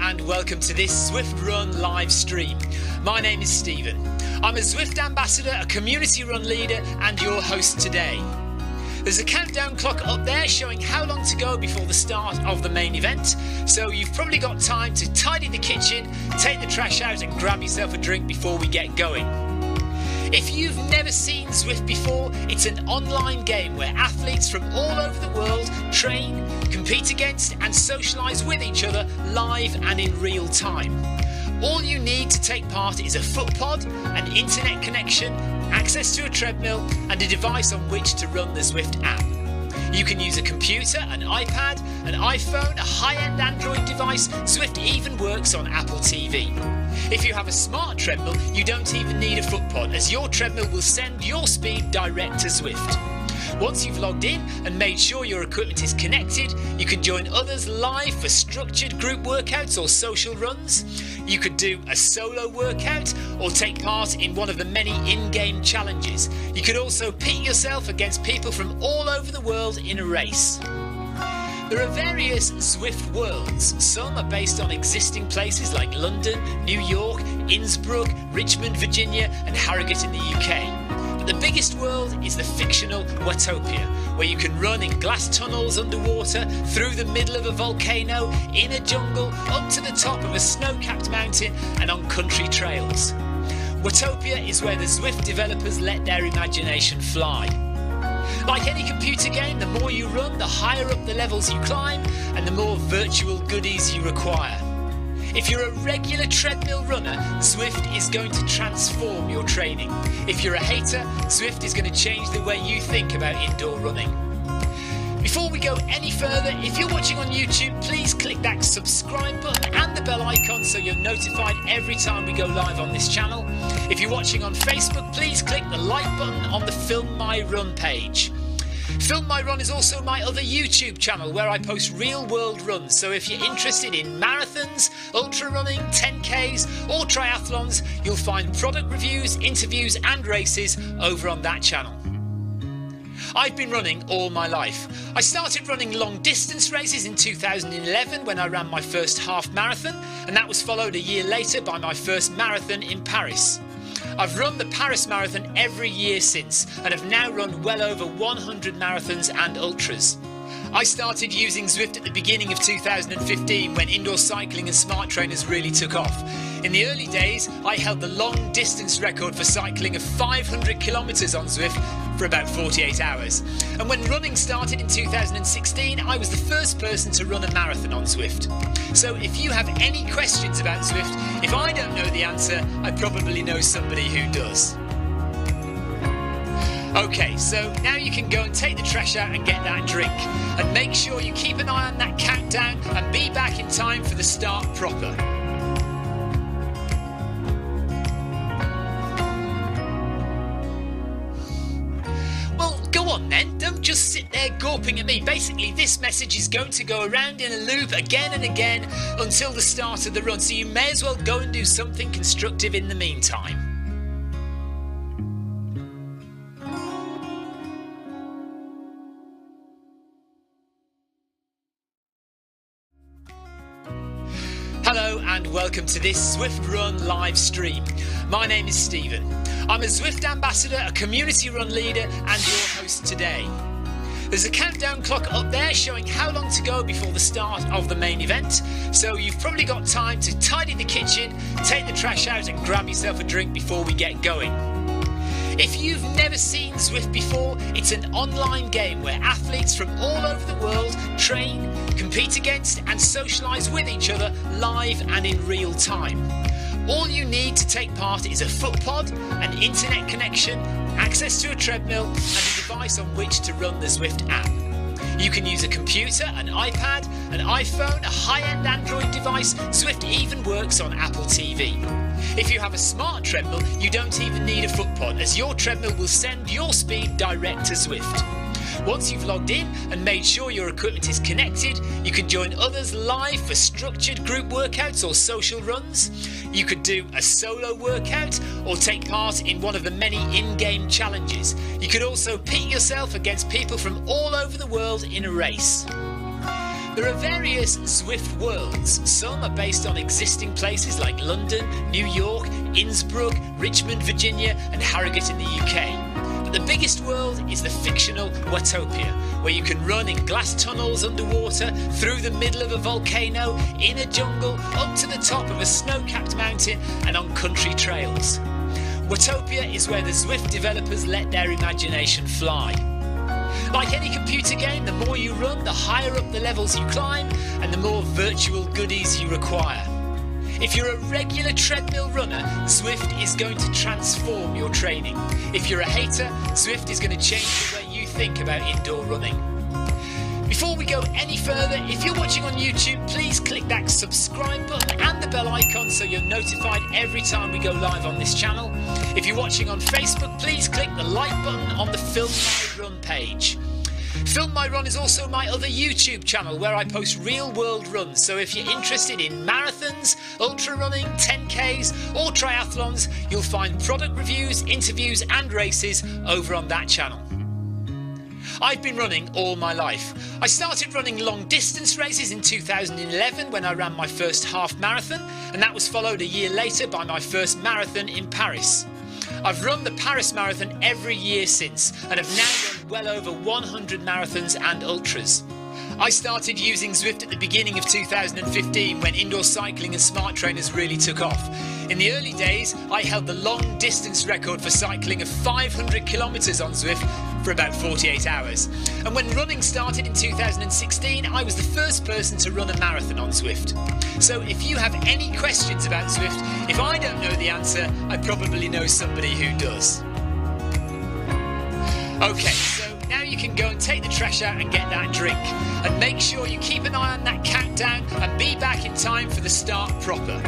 and welcome to this Zwift Run live stream. My name is Stephen. I'm a Zwift ambassador, a community run leader and your host today. There's a countdown clock up there showing how long to go before the start of the main event, so you've probably got time to tidy the kitchen, take the trash out and grab yourself a drink before we get going. If you've never seen Zwift before, it's an online game where athletes from all over the world train, compete against and socialise with each other live and in real time. All you need to take part is a foot pod, an internet connection, access to a treadmill and a device on which to run the Zwift app. You can use a computer, an iPad, an iPhone, a high-end Android device. Zwift even works on Apple TV. If you have a smart treadmill, you don't even need a foot pod, as your treadmill will send your speed direct to Zwift. Once you've logged in and made sure your equipment is connected, you can join others live for structured group workouts or social runs. You could do a solo workout or take part in one of the many in-game challenges. You could also pit yourself against people from all over the world in a race. There are various Zwift worlds. Some are based on existing places like London, New York, Innsbruck, Richmond, Virginia and Harrogate in the UK. But the biggest world is the fictional Watopia, where you can run in glass tunnels underwater, through the middle of a volcano, in a jungle, up to the top of a snow-capped mountain and on country trails. Watopia is where the Zwift developers let their imagination fly. Like any computer game, the more you run, the higher up the levels you climb and the more virtual goodies you require. If you're a regular treadmill runner, Zwift is going to transform your training. If you're a hater, Zwift is going to change the way you think about indoor running. Before we go any further, if you're watching on YouTube, please click that subscribe button and the bell icon so you're notified every time we go live on this channel. If you're watching on Facebook, please click the like button on the Film My Run page. Film My Run is also my other YouTube channel where I post real world runs, so if you're interested in marathons, ultra running, 10Ks or triathlons, you'll find product reviews, interviews and races over on that channel. I've been running all my life. I started running long distance races in 2011 when I ran my first half marathon, and that was followed a year later by my first marathon in Paris. I've run the Paris Marathon every year since and have now run well over 100 marathons and ultras. I started using Zwift at the beginning of 2015 when indoor cycling and smart trainers really took off. In the early days, I held the long distance record for cycling of 500 kilometres on Zwift for about 48 hours. And when running started in 2016, I was the first person to run a marathon on Zwift. So if you have any questions about Zwift, if I don't know the answer, I probably know somebody who does. Okay, so now you can go and take the trash out and get that drink. And make sure you keep an eye on that countdown and be back in time for the start proper. Well, go on then, don't just sit there gawping at me. Basically, this message is going to go around in a loop again and again until the start of the run, so you may as well go and do something constructive in the meantime. Hello and welcome to this Zwift Run live stream. My name is Stephen. I'm a Zwift ambassador, a community run leader and your host today. There's a countdown clock up there showing how long to go before the start of the main event, so you've probably got time to tidy the kitchen, take the trash out and grab yourself a drink before we get going. If you've never seen Zwift before, it's an online game where athletes from all over the world train, compete against and socialise with each other live and in real time. All you need to take part is a foot pod, an internet connection, access to a treadmill and a device on which to run the Zwift app. You can use a computer, an iPad, an iPhone, a high-end Android device. Zwift even works on Apple TV. If you have a smart treadmill, you don't even need a foot pod, as your treadmill will send your speed direct to Zwift. Once you've logged in and made sure your equipment is connected, you can join others live for structured group workouts or social runs. You could do a solo workout or take part in one of the many in-game challenges. You could also pit yourself against people from all over the world in a race. There are various Zwift worlds. Some are based on existing places like London, New York, Innsbruck, Richmond, Virginia and Harrogate in the UK. But the biggest world is the fictional Watopia, where you can run in glass tunnels underwater, through the middle of a volcano, in a jungle, up to the top of a snow-capped mountain and on country trails. Watopia is where the Zwift developers let their imagination fly. Like any computer game, the more you run, the higher up the levels you climb and the more virtual goodies you require. If you're a regular treadmill runner, Zwift is going to transform your training. If you're a hater, Zwift is going to change the way you think about indoor running. Before we go any further, if you're watching on YouTube, please click that subscribe button and the bell icon so you're notified every time we go live on this channel. If you're watching on Facebook, please click the like button on the Film My Run page. Film My Run is also my other YouTube channel where I post real world runs, so if you're interested in marathons, ultra running, 10Ks or triathlons, you'll find product reviews, interviews and races over on that channel. I've been running all my life. I started running long distance races in 2011 when I ran my first half marathon, and that was followed a year later by my first marathon in Paris. I've run the Paris Marathon every year since and have now run well over 100 marathons and ultras. I started using Zwift at the beginning of 2015 when indoor cycling and smart trainers really took off. In the early days, I held the long distance record for cycling of 500 kilometres on Zwift for about 48 hours. And when running started in 2016, I was the first person to run a marathon on Zwift. So if you have any questions about Zwift, if I don't know the answer, I probably know somebody who does. Okay, so now you can go and take the trash out and get that drink. And make sure you keep an eye on that countdown and be back in time for the start proper.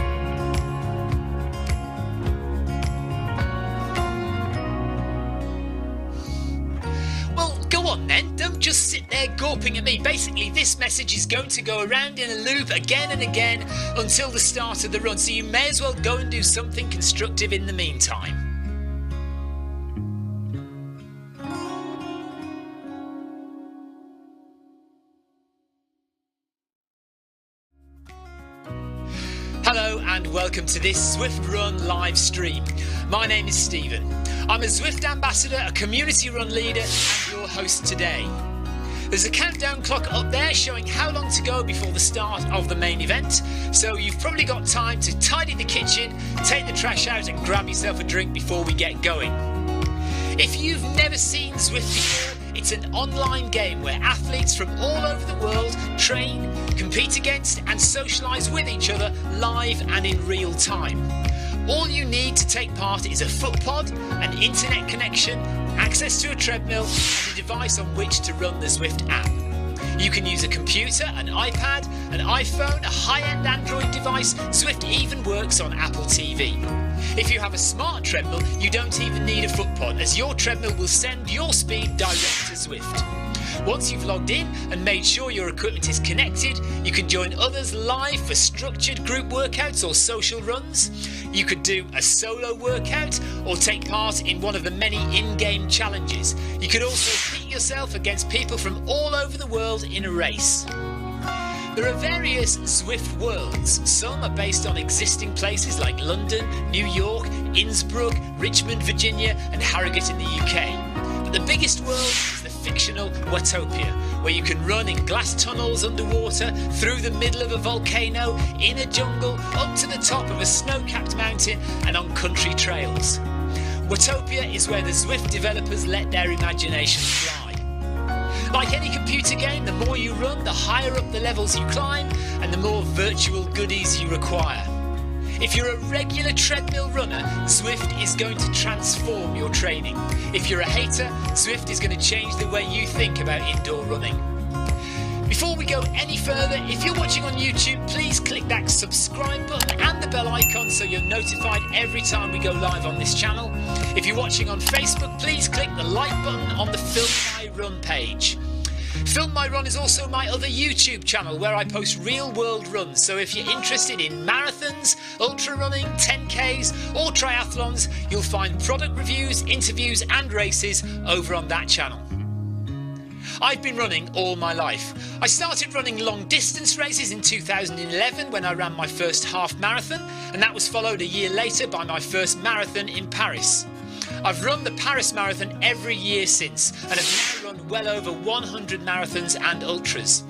Well, go on then, don't just sit there gawping at me. Basically, this message is going to go around in a loop again and again until the start of the run, so you may as well go and do something constructive in the meantime. Hello and welcome to this Zwift Run live stream. My name is Stephen. I'm a Zwift ambassador, a community run leader and your host today. There's a countdown clock up there showing how long to go before the start of the main event, so you've probably got time to tidy the kitchen, take the trash out and grab yourself a drink before we get going. If you've never seen Zwift before, it's an online game where athletes from all over the world train, compete against and socialise with each other live and in real time. All you need to take part is a footpod, an internet connection, access to a treadmill and a device on which to run the Zwift app. You can use a computer, an iPad, an iPhone, a high-end Android device. Zwift even works on Apple TV. If you have a smart treadmill, you don't even need a footpod, as your treadmill will send your speed direct to Zwift. Once you've logged in and made sure your equipment is connected, you can join others live for structured group workouts or social runs. You could do a solo workout or take part in one of the many in-game challenges. You could also pit yourself against people from all over the world in a race. There are various Zwift worlds. Some are based on existing places like London, New York, Innsbruck, Richmond, Virginia and Harrogate in the UK. But the biggest world is the fictional Watopia, where you can run in glass tunnels underwater, through the middle of a volcano, in a jungle, up to the top of a snow-capped mountain and on country trails. Watopia is where the Zwift developers let their imagination fly. Like any computer game, the more you run, the higher up the levels you climb and the more virtual goodies you require. If you're a regular treadmill runner, Zwift is going to transform your training. If you're a hater, Zwift is going to change the way you think about indoor running. Before we go any further, if you're watching on YouTube, please click that subscribe button and the bell icon so you're notified every time we go live on this channel. If you're watching on Facebook, please click the like button on the Film My Run page. Film My Run is also my other YouTube channel where I post real world runs, so if you're interested in marathons, ultra running, 10Ks or triathlons, you'll find product reviews, interviews and races over on that channel. I've been running all my life. I started running long distance races in 2011 when I ran my first half marathon, and that was followed a year later by my first marathon in Paris. I've run the Paris Marathon every year since, and have now run well over 100 marathons and ultras.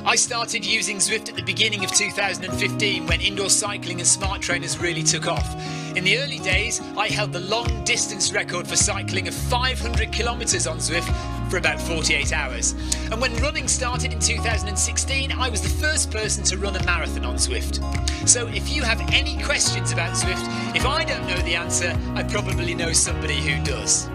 I started using Zwift at the beginning of 2015 when indoor cycling and smart trainers really took off. In the early days, I held the long distance record for cycling of 500 kilometres on Zwift for about 48 hours. And when running started in 2016, I was the first person to run a marathon on Zwift. So if you have any questions about Zwift, if I don't know the answer, I probably know somebody who does.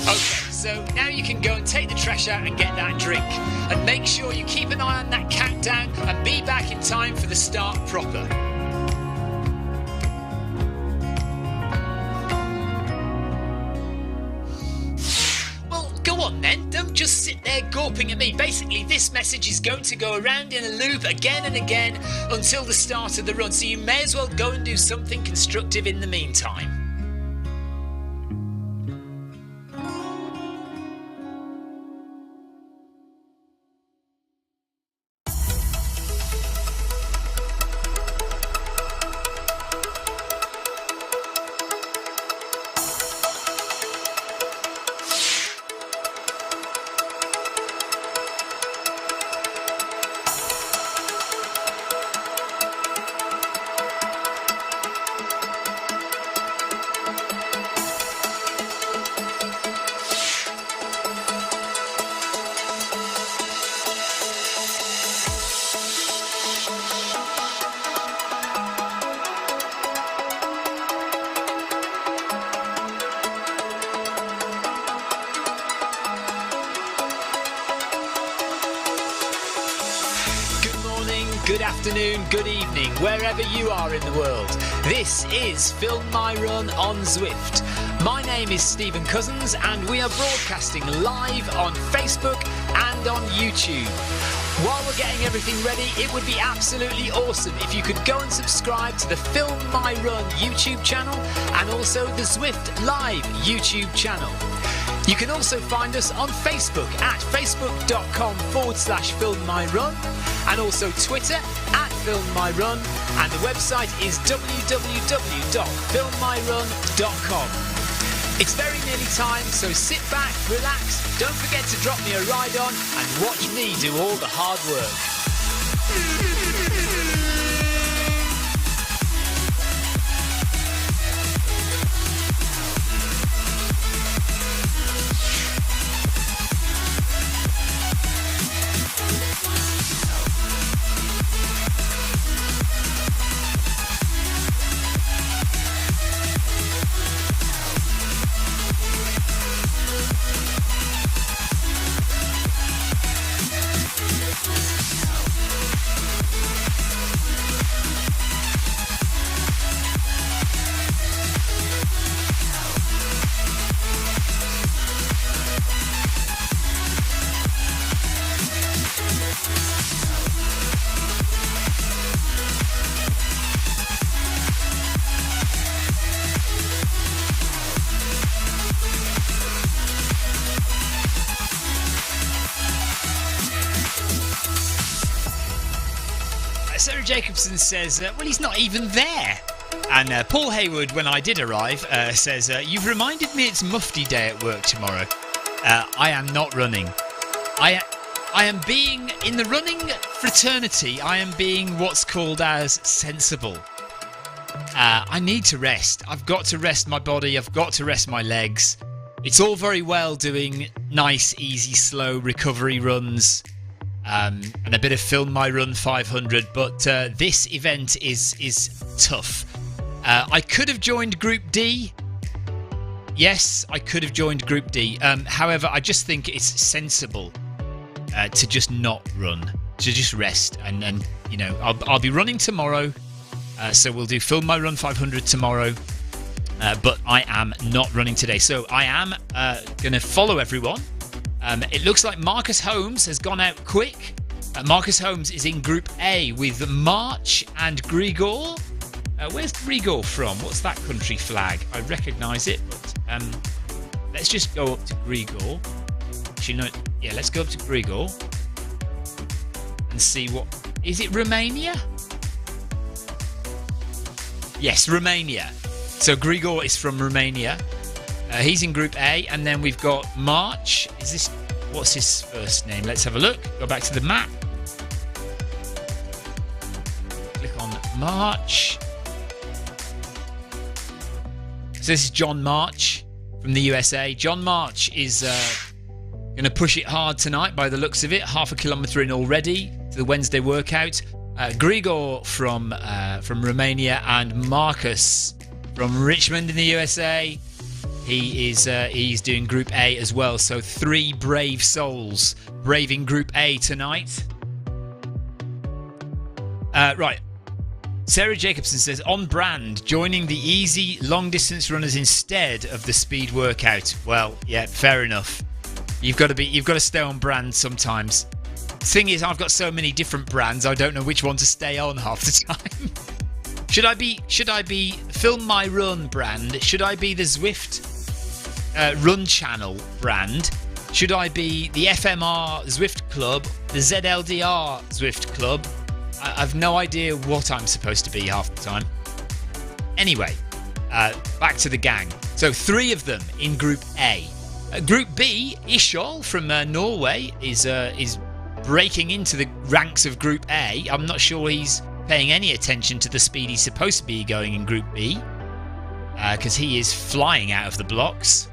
Okay, so now you can go and take the trash out and get that drink. And make sure you keep an eye on that countdown and be back in time for the start proper. Go on then, don't just sit there gawping at me. Basically, this message is going to go around in a loop again and again until the start of the run, so you may as well go and do something constructive in the meantime. Good afternoon, good evening, wherever you are in the world. This is Film My Run on Zwift. My name is Stephen Cousins and we are broadcasting live on Facebook and on YouTube. While we're getting everything ready, it would be absolutely awesome if you could go and subscribe to the Film My Run YouTube channel and also the Zwift Live YouTube channel. You can also find us on Facebook at facebook.com/filmmyrun and also Twitter at filmmyrun, and the website is www.filmmyrun.com. It's very nearly time, so sit back, relax, don't forget to drop me a ride on and watch me do all the hard work. Sarah Jacobson says, well, he's not even there. And Paul Hayward, when I did arrive, says, you've reminded me it's Mufti Day at work tomorrow. I am not running. I am being, in the running fraternity, I am being what's called as sensible. I need to rest. I've got to rest my body. I've got to rest my legs. It's all very well doing nice, easy, slow recovery runs. And a bit of Film My Run 500, but this event is tough. I could have joined Group D. Yes, I could have joined Group D. However, I just think it's sensible to just not run, to just rest, and you know, I'll be running tomorrow, so we'll do Film My Run 500 tomorrow. But I am not running today, so I am going to follow everyone. It looks like Marcus Holmes has gone out quick. Marcus Holmes is in Group A with March and Grigor. Where's Grigor from? What's that country flag? I recognise it, but let's just go up to Grigor. Actually, no. Yeah, let's go up to Grigor and see what... Is it Romania? Yes, Romania. So Grigor is from Romania. He's in Group A, and then we've got March. Is this... What's his first name? Let's have a look. Go back to the map. Click on March. So this is John March from the USA. John March is going to push it hard tonight by the looks of it. Half a kilometre in already to the Wednesday workout. Grigor from Romania, and Marcus from Richmond in the USA. He's doing Group A as well. So 3 brave souls braving Group A tonight. Right. Sarah Jacobson says, on brand, joining the easy long distance runners instead of the speed workout. Well, yeah, fair enough. You've got to stay on brand sometimes. The thing is, I've got so many different brands, I don't know which one to stay on half the time. Should I be Film My Run brand? Should I be the Zwift Run Channel brand? Should I be the FMR Zwift Club, the ZLDR Zwift Club? I've no idea what I'm supposed to be half the time. Anyway, back to the gang. So 3 of them in Group A. Group B, Ishol from Norway is breaking into the ranks of Group A. I'm not sure he's paying any attention to the speed he's supposed to be going in Group B, because he is flying out of the blocks.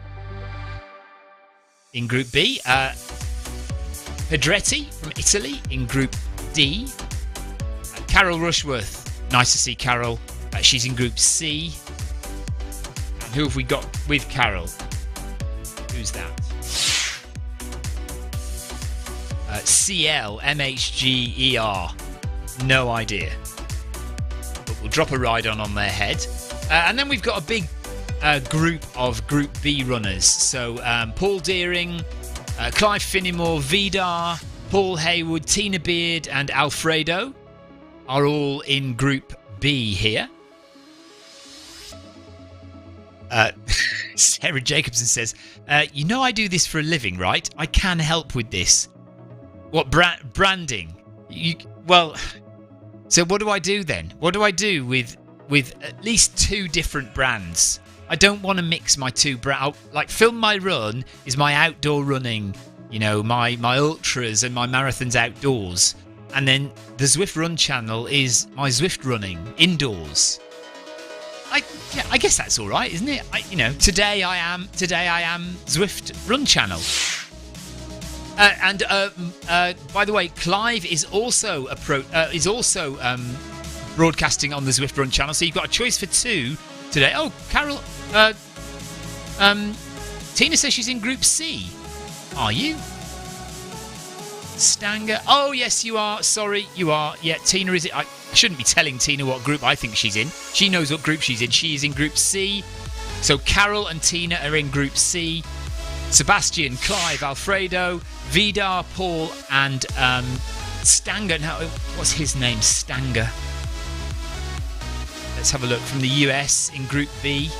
In Group B, Pedretti from Italy in Group D. Carol Rushworth, nice to see Carol. She's in Group C. And who have we got with Carol? Who's that? CL MHGER. No idea. But we'll drop a ride on their head. And then we've got a big group of Group B runners. So Paul Deering, Clive Finnimore, Vidar, Paul Haywood, Tina Beard and Alfredo are all in Group B here. Sarah Jacobson says, you know I do this for a living, right? I can help with this. What, branding? Well, so what do I do then? What do I do with at least 2 different brands? I don't want to mix my 2 brands. Like, Film My Run is my outdoor running, you know, my ultras and my marathons outdoors. And then the Zwift Run channel is my Zwift running indoors. I guess that's all right, isn't it? Today I am Zwift Run channel. And by the way, Clive is also broadcasting on the Zwift Run channel. So you've got a choice for 2 today. Oh, Carol, Tina says she's in Group C. Are you? Stanger. Oh, yes, you are. Sorry, you are. Yeah, Tina is it. I shouldn't be telling Tina what group I think she's in. She knows what group she's in. She is in Group C. So Carol and Tina are in Group C. Sebastian, Clive, Alfredo, Vidar, Paul, and Stanger. Now, what's his name? Stanger. Let's have a look. From the US in Group B.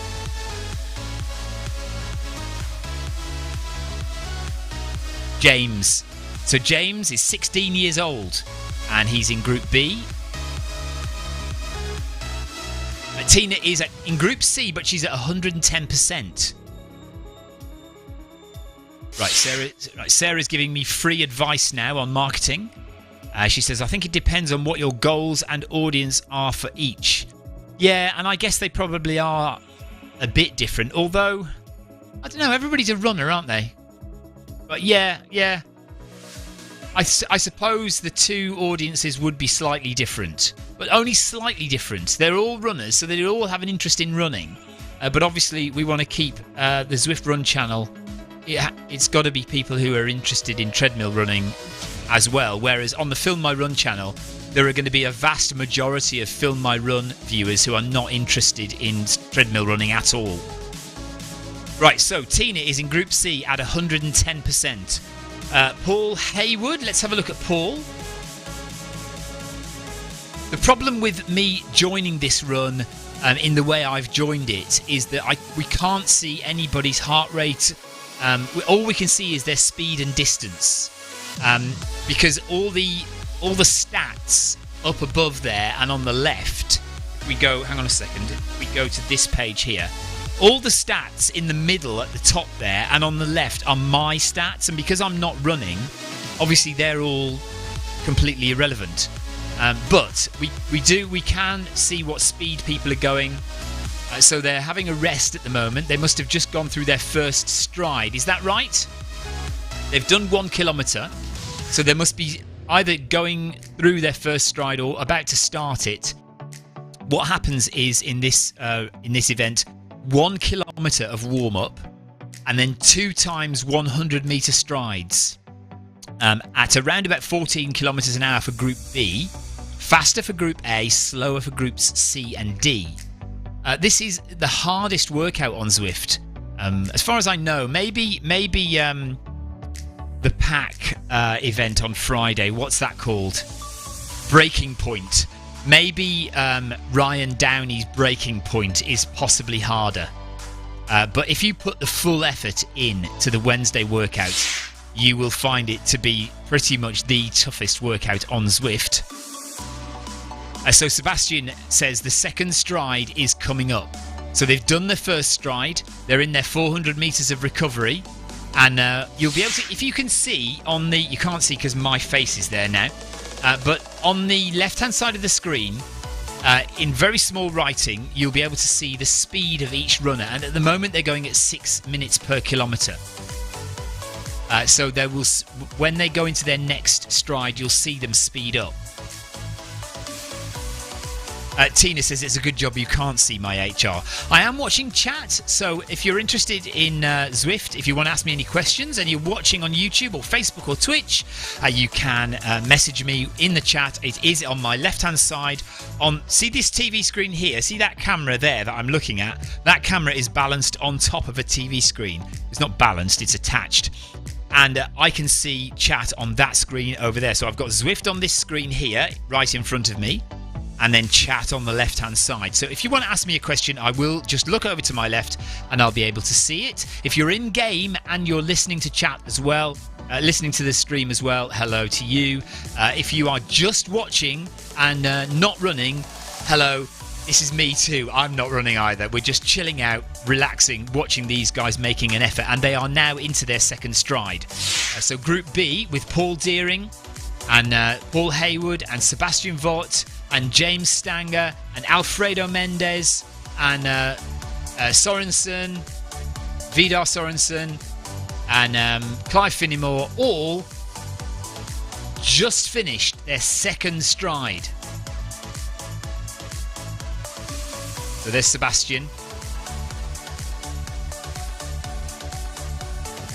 James. So James is 16 years old and he's in Group B. Tina is in Group C, but she's at 110%. Right, Sarah's giving me free advice now on marketing. She says, I think it depends on what your goals and audience are for each. Yeah, and I guess they probably are a bit different. Although, I don't know, everybody's a runner, aren't they? But yeah. I suppose the 2 audiences would be slightly different, but only slightly different. They're all runners, so they all have an interest in running. But obviously, we want to keep the Zwift Run channel. It's got to be people who are interested in treadmill running as well. Whereas on the Film My Run channel, there are going to be a vast majority of Film My Run viewers who are not interested in treadmill running at all. Right, so Tina is in Group C at 110%. Paul Haywood, let's have a look at Paul. The problem with me joining this run in the way I've joined it is that we can't see anybody's heart rate all we can see is their speed and distance, because all the stats up above there and on the left, we go, hang on a second, we go to this page here. All the stats in the middle at the top there and on the left are my stats, and because I'm not running, obviously they're all completely irrelevant. But we can see what speed people are going. So they're having a rest at the moment. They must have just gone through their first stride. Is that right? They've done 1 kilometre, so they must be either going through their first stride or about to start it. What happens is in this event, 1 kilometre of warm-up and then 2 times 100 metre strides at around about 14 kilometres an hour for Group B, faster for Group A, slower for Groups C and D. This is the hardest workout on Zwift. As far as I know, maybe the pack event on Friday, what's that called? Breaking Point. Maybe Ryan Downey's Breaking Point is possibly harder. But if you put the full effort in to the Wednesday workout, you will find it to be pretty much the toughest workout on Zwift. So Sebastian says the second stride is coming up. So they've done the first stride. They're in their 400 metres of recovery. And you'll be able to, if you can see on the, you can't see because my face is there now, but on the left-hand side of the screen, in very small writing, you'll be able to see the speed of each runner. And at the moment, they're going at 6 minutes per kilometre. So they will, when they go into their next stride, you'll see them speed up. Tina says it's a good job you can't see my HR. I am watching chat, so if you're interested in Zwift, if you want to ask me any questions and you're watching on YouTube or Facebook or Twitch, you can message me in the chat. It is on my left-hand side. See this TV screen here? See that camera there that I'm looking at? That camera is balanced on top of a TV screen. It's not balanced, it's attached. And I can see chat on that screen over there. So I've got Zwift on this screen here, right in front of me, and then chat on the left-hand side. So if you want to ask me a question, I will just look over to my left and I'll be able to see it. If you're in-game and you're listening to chat as well, listening to the stream as well, hello to you. If you are just watching and not running, hello, this is me too. I'm not running either. We're just chilling out, relaxing, watching these guys making an effort, and they are now into their second stride. So Group B with Paul Deering and Paul Hayward and Sebastian Vaught and James Stanger and Alfredo Mendes and Sorensen, Vidar Sorensen and Clive Finnimore all just finished their second stride. So there's Sebastian.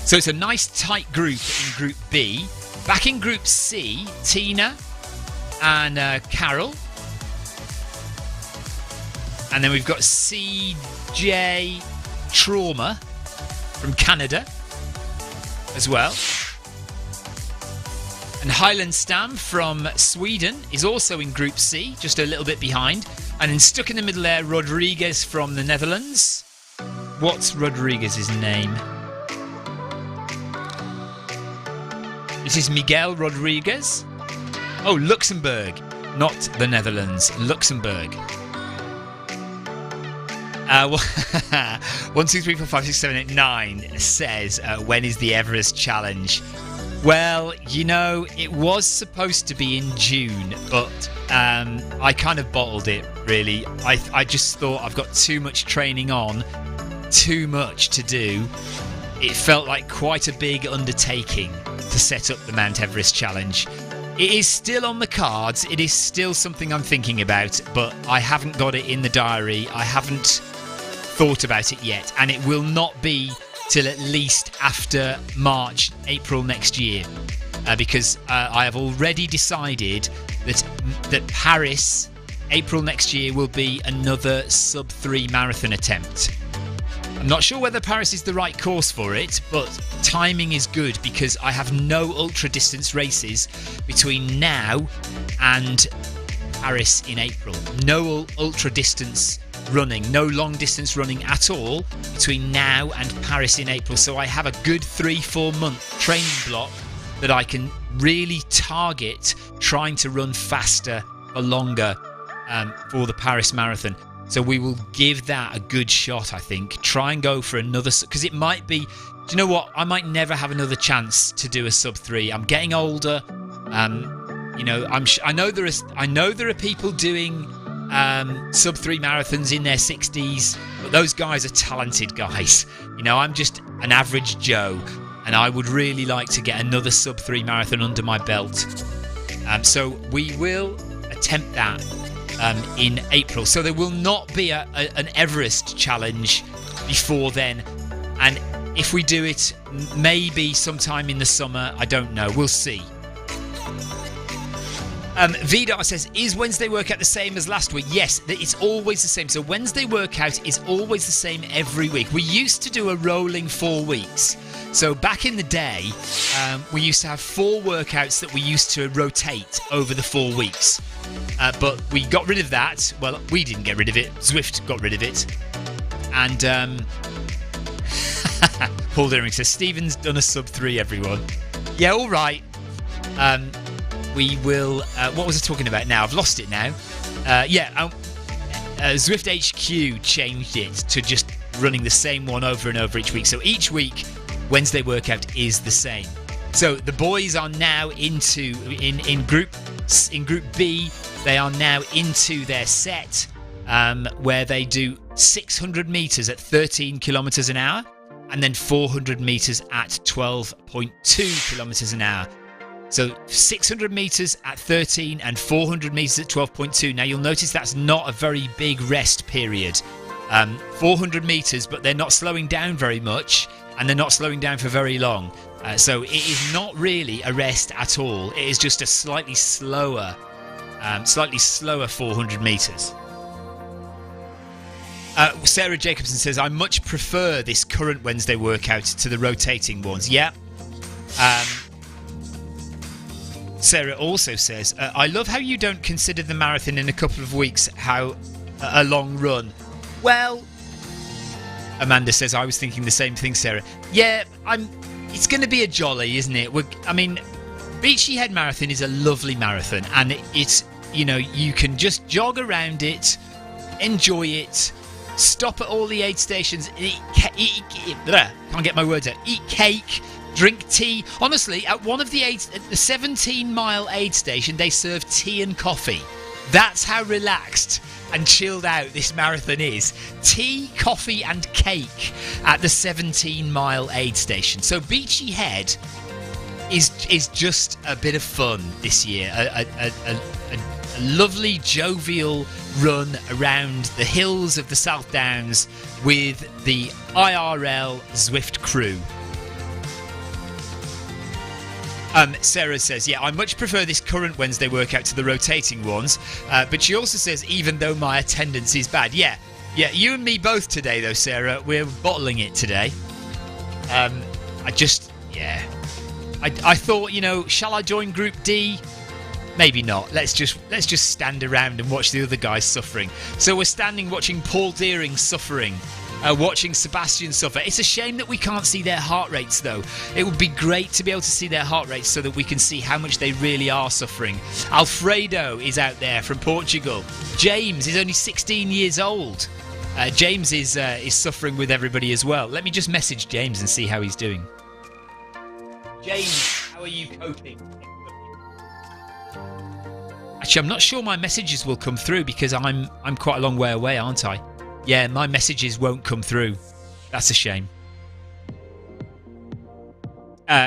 So it's a nice tight group in Group B. Back in Group C, Tina and Carol. And then we've got CJ Trauma from Canada as well. And Highland Stam from Sweden is also in Group C, just a little bit behind. And then stuck in the middle there, Rodriguez from the Netherlands. What's Rodriguez's name? This is Miguel Rodriguez. Oh, Luxembourg, not the Netherlands, Luxembourg. 1, 2, 3, 4, 5, 6, 7, 8, 9 says, when is the Everest Challenge? Well, you know, it was supposed to be in June, but I kind of bottled it, really. I just thought I've got too much training on, too much to do. It felt like quite a big undertaking to set up the Mount Everest Challenge. It is still on the cards, it is still something I'm thinking about, but I haven't got it in the diary, I haven't thought about it yet, and it will not be till at least after March, April next year, because I have already decided that Paris, April next year, will be another sub-3 marathon attempt. I'm not sure whether Paris is the right course for it, but timing is good because I have no ultra-distance races between now and Paris in April. No ultra-distance running, no long distance running at all between now and Paris in April. So I have a good 3-4 month training block that I can really target trying to run faster for longer for the Paris Marathon. So we will give that a good shot, I think. Try and go for another, because it might be, do you know what? I might never have another chance to do a sub 3. I'm getting older. You know, I know there are people doing sub 3 marathons in their 60s, but those guys are talented guys. You know, I'm just an average Joe, and I would really like to get another sub 3 marathon under my belt. So we will attempt that in April. So there will not be an Everest challenge before then, and if we do it, maybe sometime in the summer. I don't know. We'll see. Vidar says, is Wednesday workout the same as last week? Yes, it's always the same. So Wednesday workout is always the same every week. We used to do a rolling 4 weeks. So back in the day, we used to have 4 workouts that we used to rotate over the 4 weeks. But we got rid of that. Well, we didn't get rid of it. Zwift got rid of it. And Paul Deering says, Stephen's done a sub 3, everyone. Yeah, all right. We will... what was I talking about now? I've lost it now. Zwift HQ changed it to just running the same one over and over each week. So each week, Wednesday workout is the same. So the boys are now into... In Group B, they are now into their set where they do 600 metres at 13 kilometres an hour and then 400 metres at 12.2 kilometres an hour. So 600 metres at 13 and 400 metres at 12.2. Now you'll notice that's not a very big rest period. 400 metres, but they're not slowing down very much, and they're not slowing down for very long. So it is not really a rest at all. It is just a slightly slower 400 metres. Sarah Jacobson says, I much prefer this current Wednesday workout to the rotating ones. Yeah. Sarah also says, I love how you don't consider the marathon in a couple of weeks a long run. Well, Amanda says, I was thinking the same thing, Sarah. Yeah, it's going to be a jolly, isn't it? Beachy Head Marathon is a lovely marathon, and it's, you know, you can just jog around it, enjoy it, stop at all the aid stations, can't get my words out, eat cake, drink tea. Honestly, at one of the 17-mile aid station, they serve tea and coffee. That's how relaxed and chilled out this marathon is. Tea, coffee and cake at the 17-mile aid station. So Beachy Head is just a bit of fun this year. A lovely, jovial run around the hills of the South Downs with the IRL Zwift crew. Sarah says, yeah, I much prefer this current Wednesday workout to the rotating ones. But she also says, even though my attendance is bad. Yeah, you and me both today, though, Sarah. We're bottling it today. I thought, you know, shall I join Group D? Maybe not. Let's just stand around and watch the other guys suffering. So we're standing watching Paul Deering suffering. Watching Sebastian suffer. It's a shame that we can't see their heart rates, though. It would be great to be able to see their heart rates so that we can see how much they really are suffering. Alfredo is out there from Portugal. James is only 16 years old. James is suffering with everybody as well. Let me just message James and see how he's doing. James, how are you coping? Actually, I'm not sure my messages will come through because I'm quite a long way away, aren't I? Yeah, my messages won't come through. That's a shame.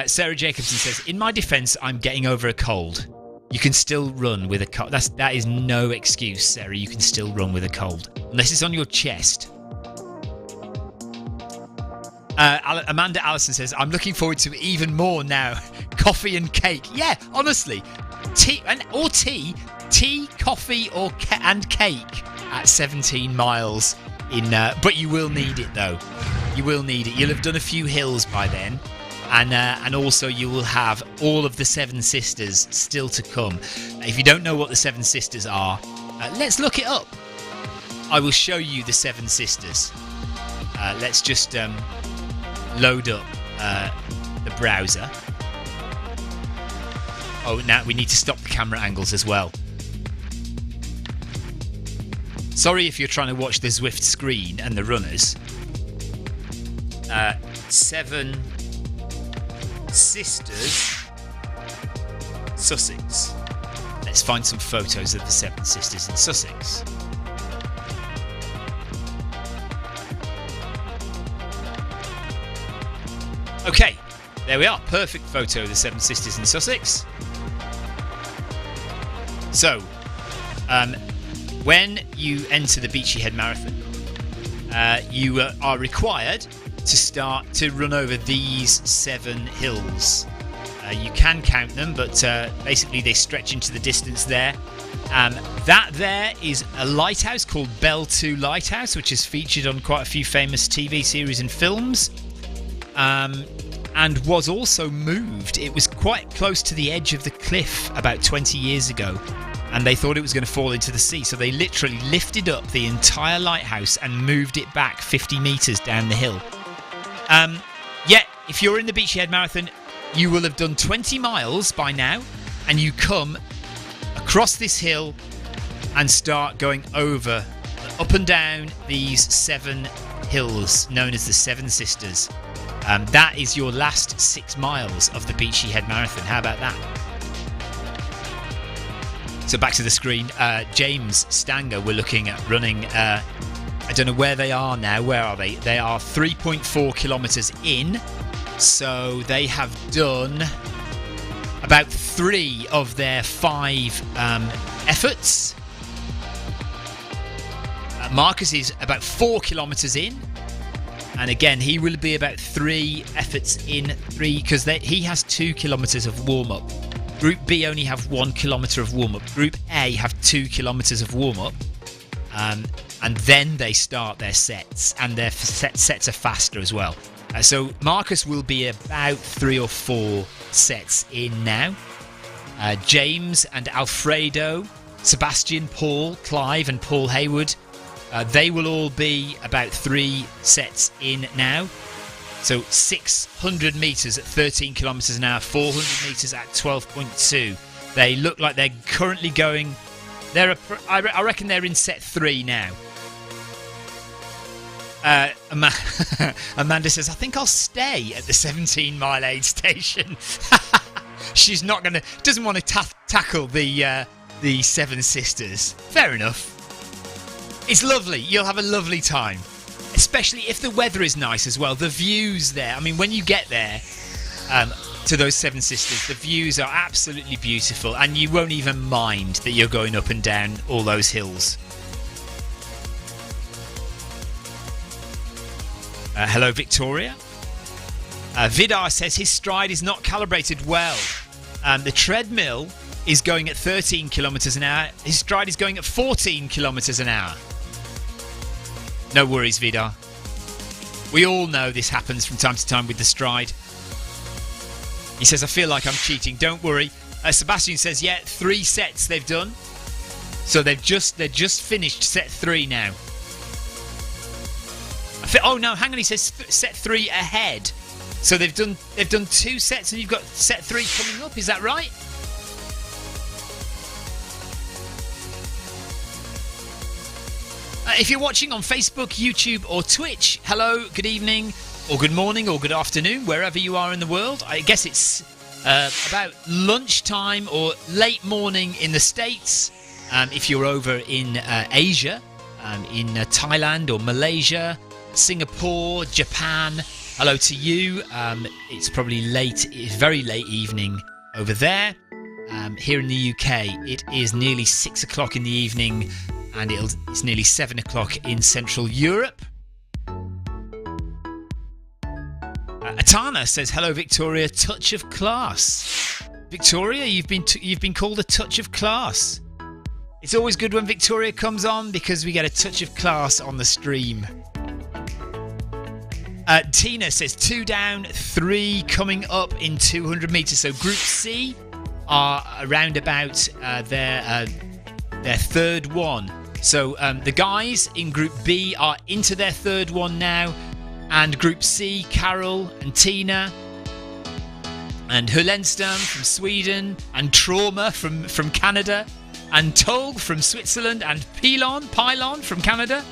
Sarah Jacobson says, in my defence, I'm getting over a cold. You can still run with a cold. That is no excuse, Sarah. You can still run with a cold. Unless it's on your chest. Amanda Allison says, I'm looking forward to even more now. Coffee and cake. Yeah, honestly. Tea, coffee and cake at 17 miles. But you will need it, though. You will need it. You'll have done a few hills by then, and also you will have all of the Seven Sisters still to come. If you don't know what the Seven Sisters are, let's look it up. I will show you the Seven Sisters. Let's just load up the browser. Oh, now we need to stop the camera angles as well. Sorry if you're trying to watch the Zwift screen and the runners. Seven Sisters, Sussex. Let's find some photos of the Seven Sisters in Sussex. Okay, there we are. Perfect photo of the Seven Sisters in Sussex. So, when you enter the Beachy Head Marathon, you are required to start to run over these 7 hills. You can count them, but basically they stretch into the distance there. That there is a lighthouse called Bell 2 Lighthouse, which is featured on quite a few famous TV series and films, and was also moved. It was quite close to the edge of the cliff about 20 years ago, and they thought it was going to fall into the sea, so they literally lifted up the entire lighthouse and moved it back 50 metres down the hill. If you're in the Beachy Head Marathon, you will have done 20 miles by now, and you come across this hill and start going over, up and down these 7 hills known as the Seven Sisters. That is your last 6 miles of the Beachy Head Marathon. How about that? So back to the screen. James Stanger, we're looking at running. I don't know where they are now. Where are they? They are 3.4 kilometres in. So they have done about 3 of their 5 efforts. Marcus is about 4 kilometres in. And again, he will be about 3 efforts in, because he has 2 kilometres of warm-up. Group B only have 1 kilometre of warm-up. Group A have 2 kilometres of warm-up. And then they start their sets, and their sets are faster as well. So Marcus will be about 3 or 4 sets in now. James and Alfredo, Sebastian, Paul, Clive and Paul Hayward, they will all be about 3 sets in now. So 600 metres at 13 kilometres an hour, 400 metres at 12.2. They look like they're currently going... I reckon they're in set 3 now. Amanda says, I think I'll stay at the 17-mile aid station. She's not going to... doesn't want to tackle the Seven Sisters. Fair enough. It's lovely. You'll have a lovely time. Especially if the weather is nice as well. The views there. I mean, when you get there to those Seven Sisters, the views are absolutely beautiful. And you won't even mind that you're going up and down all those hills. Hello, Victoria. Vidar says his stride is not calibrated well. The treadmill is going at 13 kilometres an hour. His stride is going at 14 kilometres an hour. No worries, Vidar. We all know this happens from time to time with the stride. He says, I feel like I'm cheating. Don't worry. Sebastian says, yeah, 3 sets they've done. So they're just finished set 3 now. Oh no, hang on. He says set 3 ahead. So they've done 2 sets, and you've got set 3 coming up. Is that right? If you're watching on Facebook, YouTube or Twitch, hello, good evening, or good morning, or good afternoon, wherever you are in the world. I guess it's about lunchtime or late morning in the States. If you're over in Asia, in Thailand or Malaysia, Singapore, Japan, hello to you. It's probably very late evening over there. Here in the UK, it is nearly 6 o'clock in the evening, and it's nearly 7 o'clock in Central Europe. Atana says, hello, Victoria, touch of class. Victoria, you've been called a touch of class. It's always good when Victoria comes on, because we get a touch of class on the stream. Tina says 2 down, 3 coming up in 200 metres. So Group C are around about their third one. So the guys in Group B are into their third one now, and Group C, Carol and Tina, and Hullenstam from Sweden, and Trauma from Canada, and Tolg from Switzerland, and Pylon from Canada.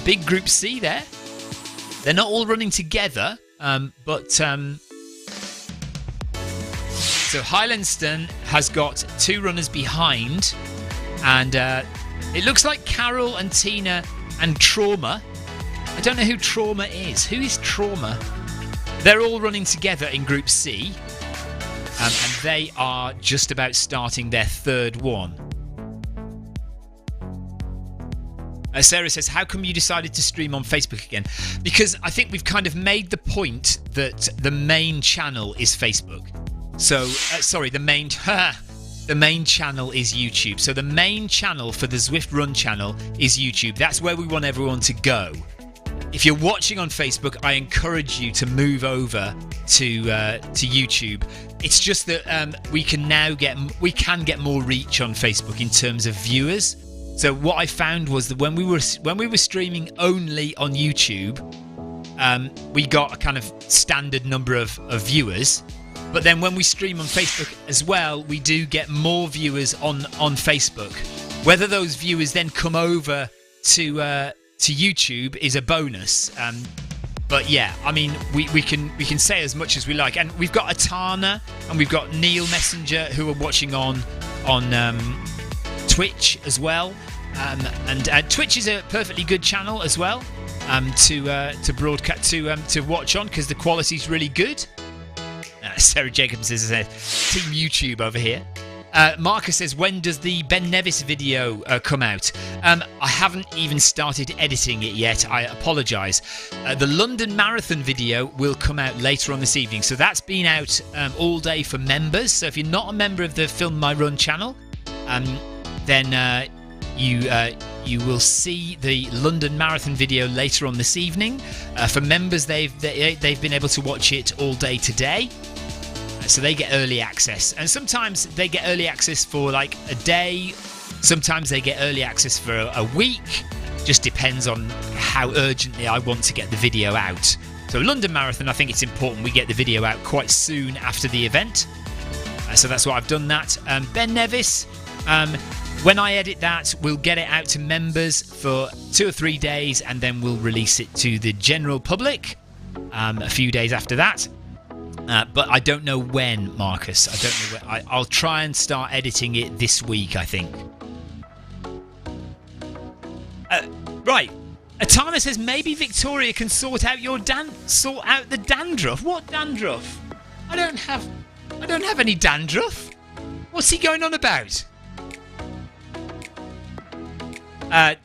Big Group C there. They're not all running together, but so Highlandston has got 2 runners behind, and it looks like Carol and Tina and Trauma. I don't know who Trauma is. Who is Trauma? They're all running together in Group C, and they are just about starting their third one. Sarah says, how come you decided to stream on Facebook again? Because I think we've kind of made the point that the main channel is Facebook. So, the main channel is YouTube. So the main channel for the Zwift Run channel is YouTube. That's where we want everyone to go. If you're watching on Facebook, I encourage you to move over to YouTube. It's just that we can get more reach on Facebook in terms of viewers. So what I found was that when we were streaming only on YouTube, we got a kind of standard number of viewers. But then when we stream on Facebook as well, we do get more viewers on Facebook. Whether those viewers then come over to YouTube is a bonus. But yeah, I mean, we can say as much as we like, and we've got Atana and we've got Neil Messenger who are watching on Twitch as well, and Twitch is a perfectly good channel as well to broadcast to watch on, because the quality's really good. Sarah Jacobs says Team YouTube over here. Marcus says, when does the Ben Nevis video come out? I haven't even started editing it yet. I apologise. The London Marathon video will come out later on this evening. So that's been out all day for members. So if you're not a member of the Film My Run channel, then you will see the London Marathon video later on this evening. For members, they've been able to watch it all day today. So they get early access, and sometimes they get early access for like a day, sometimes they get early access for a week. Just depends on how urgently I want to get the video out. So London Marathon, I think it's important we get the video out quite soon after the event, so that's why I've done that. Ben Nevis, when I edit that, we'll get it out to members for 2 or 3 days, and then we'll release it to the general public a few days after that. But I don't know when, Marcus. I don't know when. I'll try and start editing it this week, I think. Right. Atana says maybe Victoria can sort out the dandruff. What dandruff? I don't have any dandruff. What's he going on about?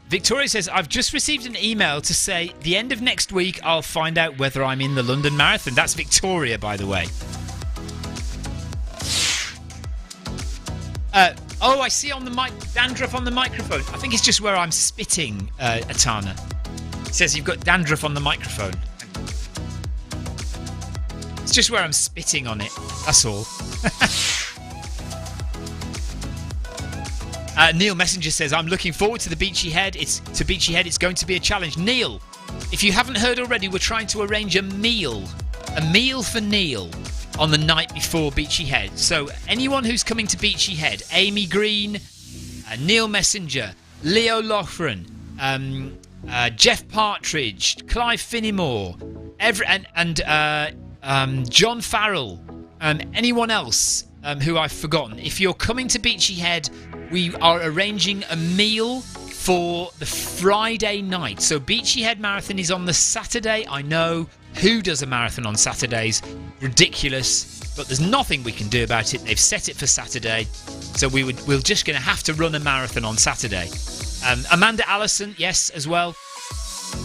Victoria says, I've just received an email to say the end of next week I'll find out whether I'm in the London Marathon. That's Victoria, by the way. Oh, I see on the mic, dandruff on the microphone. I think it's just where I'm spitting, Atana. It says you've got dandruff on the microphone. It's just where I'm spitting on it. That's all. Neil Messenger says, I'm looking forward to the Beachy Head. It's going to be a challenge. Neil, if you haven't heard already, we're trying to arrange a meal for Neil on the night before Beachy Head. So anyone who's coming to Beachy Head, Amy Green, Neil Messenger, Leo Loughran, Jeff Partridge, Clive Finnimore, John Farrell, anyone else who I've forgotten. If you're coming to Beachy Head, we are arranging a meal for the Friday night. So Beachy Head Marathon is on the Saturday. I know, who does a marathon on Saturdays? Ridiculous, but there's nothing we can do about it. They've set it for Saturday, so we're just going to have to run a marathon on Saturday. Amanda Allison, yes, as well.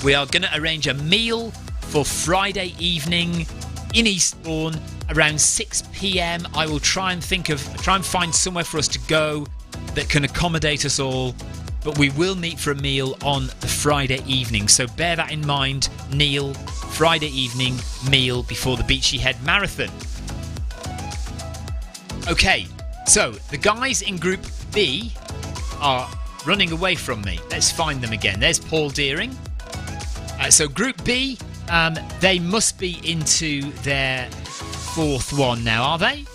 We are going to arrange a meal for Friday evening in Eastbourne around 6 p.m. I will try and find somewhere for us to go that can accommodate us all, but we will meet for a meal on the Friday evening. So bear that in mind, Neil. Friday evening meal before the Beachy Head Marathon. Okay, so the guys in Group B are running away from me. Let's find them again. There's Paul Deering. So Group B, they must be into their fourth one now, are they?